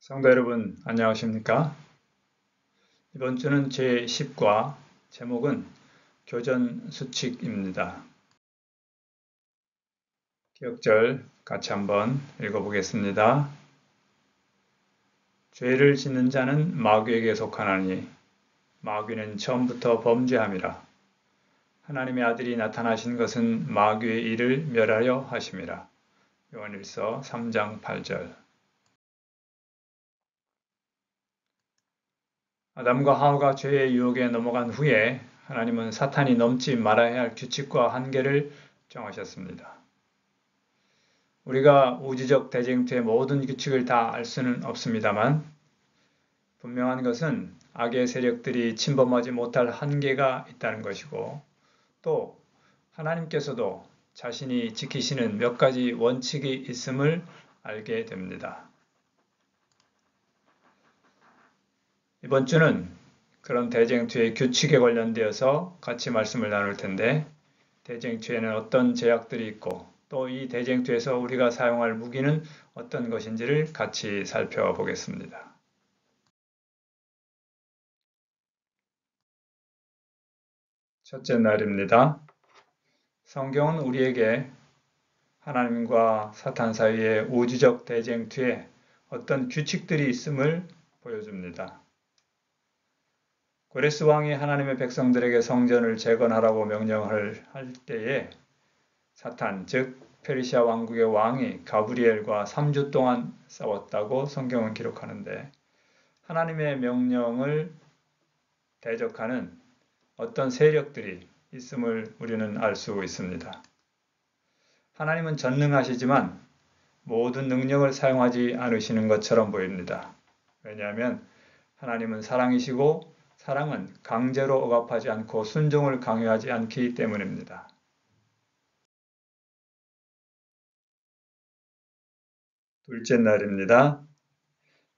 성도 여러분, 안녕하십니까? 이번 주는 제10과 제목은 교전 수칙입니다. 기억절 같이 한번 읽어보겠습니다. 죄를 짓는 자는 마귀에게 속하나니 마귀는 처음부터 범죄함이라. 하나님의 아들이 나타나신 것은 마귀의 일을 멸하려 하심이라. 요한일서 3장 8절. 아담과 하와가 죄의 유혹에 넘어간 후에 하나님은 사탄이 넘지 말아야 할 규칙과 한계를 정하셨습니다. 우리가 우주적 대쟁투의 모든 규칙을 다 알 수는 없습니다만 분명한 것은 악의 세력들이 침범하지 못할 한계가 있다는 것이고 또 하나님께서도 자신이 지키시는 몇 가지 원칙이 있음을 알게 됩니다. 이번 주는 그런 대쟁투의 규칙에 관련되어서 같이 말씀을 나눌 텐데 대쟁투에는 어떤 제약들이 있고 또 이 대쟁투에서 우리가 사용할 무기는 어떤 것인지를 같이 살펴보겠습니다. 첫째 날입니다. 성경은 우리에게 하나님과 사탄 사이의 우주적 대쟁투에 어떤 규칙들이 있음을 보여줍니다. 고레스 왕이 하나님의 백성들에게 성전을 재건하라고 명령을 할 때에 사탄, 즉 페르시아 왕국의 왕이 가브리엘과 3주 동안 싸웠다고 성경은 기록하는데 하나님의 명령을 대적하는 어떤 세력들이 있음을 우리는 알 수 있습니다. 하나님은 전능하시지만 모든 능력을 사용하지 않으시는 것처럼 보입니다. 왜냐하면 하나님은 사랑이시고 사랑은 강제로 억압하지 않고 순종을 강요하지 않기 때문입니다. 둘째 날입니다.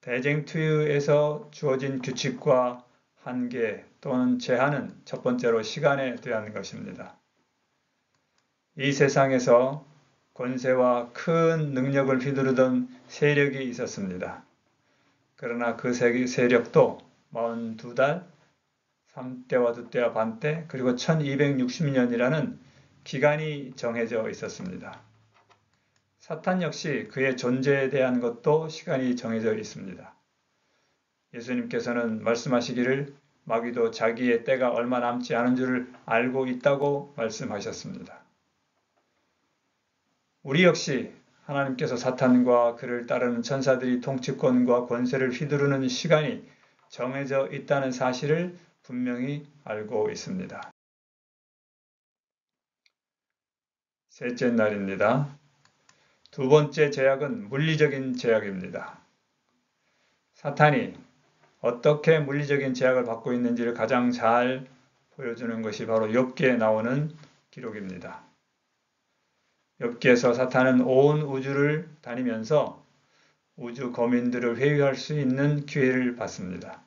대쟁투에서 주어진 규칙과 한계 또는 제한은 첫 번째로 시간에 대한 것입니다. 이 세상에서 권세와 큰 능력을 휘두르던 세력이 있었습니다. 그러나 그 세력도 42달, 3때와 2때와 반때, 그리고 1260년이라는 기간이 정해져 있었습니다. 사탄 역시 그의 존재에 대한 것도 시간이 정해져 있습니다. 예수님께서는 말씀하시기를 마귀도 자기의 때가 얼마 남지 않은 줄을 알고 있다고 말씀하셨습니다. 우리 역시 하나님께서 사탄과 그를 따르는 천사들이 통치권과 권세를 휘두르는 시간이 정해져 있다는 사실을 분명히 알고 있습니다. 셋째 날입니다. 두 번째 제약은 물리적인 제약입니다. 사탄이 어떻게 물리적인 제약을 받고 있는지를 가장 잘 보여주는 것이 바로 욥기에 나오는 기록입니다. 욥기에서 사탄은 온 우주를 다니면서 우주 거민들을 회유할 수 있는 기회를 받습니다.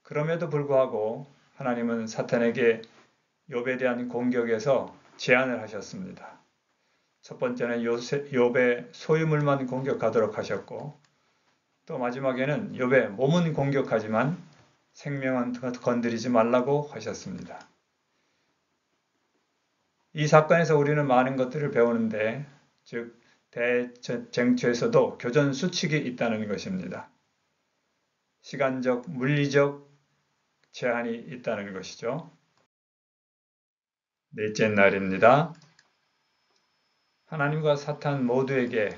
그럼에도 불구하고 하나님은 사탄에게 욥에 대한 공격에서 제한을 하셨습니다. 첫 번째는 욥의 소유물만 공격하도록 하셨고 또 마지막에는 욥의 몸은 공격하지만 생명은 건드리지 말라고 하셨습니다. 이 사건에서 우리는 많은 것들을 배우는데 즉 대쟁투에서도 교전 수칙이 있다는 것입니다. 시간적, 물리적 제한이 있다는 것이죠. 넷째 날입니다. 하나님과 사탄 모두에게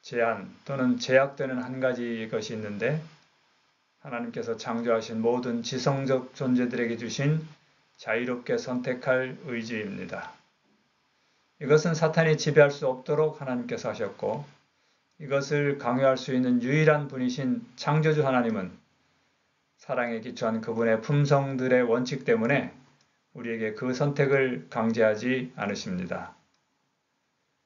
제한 또는 제약되는 한 가지 것이 있는데 하나님께서 창조하신 모든 지성적 존재들에게 주신 자유롭게 선택할 의지입니다. 이것은 사탄이 지배할 수 없도록 하나님께서 하셨고 이것을 강요할 수 있는 유일한 분이신 창조주 하나님은 사랑에 기초한 그분의 품성들의 원칙 때문에 우리에게 그 선택을 강제하지 않으십니다.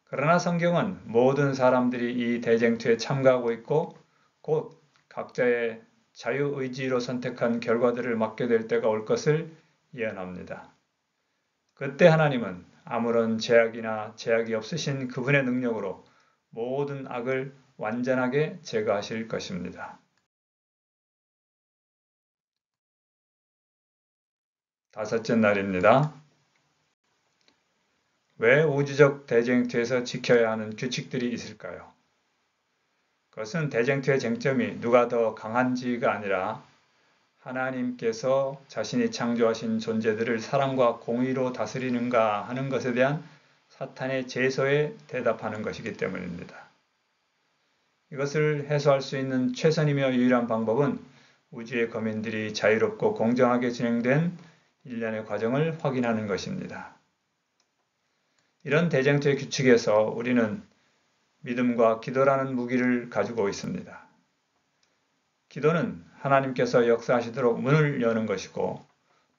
그러나 성경은 모든 사람들이 이 대쟁투에 참가하고 있고 곧 각자의 자유의지로 선택한 결과들을 맞게 될 때가 올 것을 예언합니다. 그때 하나님은 아무런 제약이 없으신 그분의 능력으로 모든 악을 완전하게 제거하실 것입니다. 다섯째 날입니다. 왜 우주적 대쟁투에서 지켜야 하는 규칙들이 있을까요? 그것은 대쟁투의 쟁점이 누가 더 강한지가 아니라 하나님께서 자신이 창조하신 존재들을 사랑과 공의로 다스리는가 하는 것에 대한 사탄의 제소에 대답하는 것이기 때문입니다. 이것을 해소할 수 있는 최선이며 유일한 방법은 우주의 거민들이 자유롭고 공정하게 진행된 일련의 과정을 확인하는 것입니다. 이런 대쟁투의 규칙에서 우리는 믿음과 기도라는 무기를 가지고 있습니다. 기도는 하나님께서 역사하시도록 문을 여는 것이고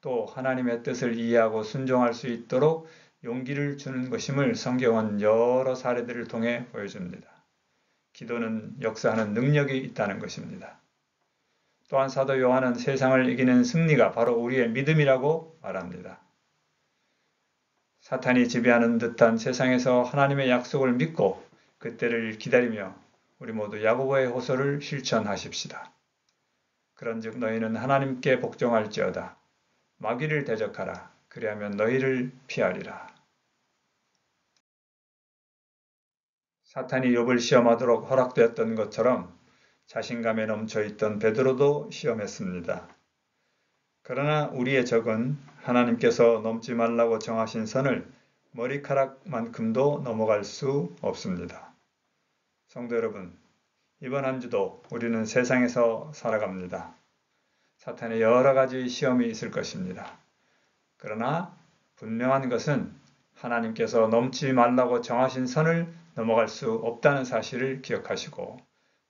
또 하나님의 뜻을 이해하고 순종할 수 있도록 용기를 주는 것임을 성경은 여러 사례들을 통해 보여줍니다. 기도는 역사하는 능력이 있다는 것입니다. 또한 사도 요한은 세상을 이기는 승리가 바로 우리의 믿음이라고 말합니다. 사탄이 지배하는 듯한 세상에서 하나님의 약속을 믿고 그때를 기다리며 우리 모두 야고보의 호소를 실천하십시다. 그런즉 너희는 하나님께 복종할지어다. 마귀를 대적하라. 그리하면 너희를 피하리라. 사탄이 욥을 시험하도록 허락되었던 것처럼 자신감에 넘쳐있던 베드로도 시험했습니다. 그러나 우리의 적은 하나님께서 넘지 말라고 정하신 선을 머리카락만큼도 넘어갈 수 없습니다. 성도 여러분, 이번 한 주도 우리는 세상에서 살아갑니다. 사탄의 여러 가지 시험이 있을 것입니다. 그러나 분명한 것은 하나님께서 넘지 말라고 정하신 선을 넘어갈 수 없다는 사실을 기억하시고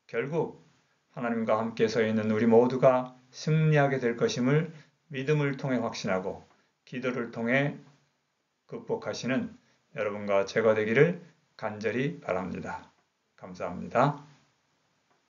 결국 하나님과 함께 서 있는 우리 모두가 승리하게 될 것임을 믿음을 통해 확신하고 기도를 통해 극복하시는 여러분과 제가 되기를 간절히 바랍니다. 감사합니다.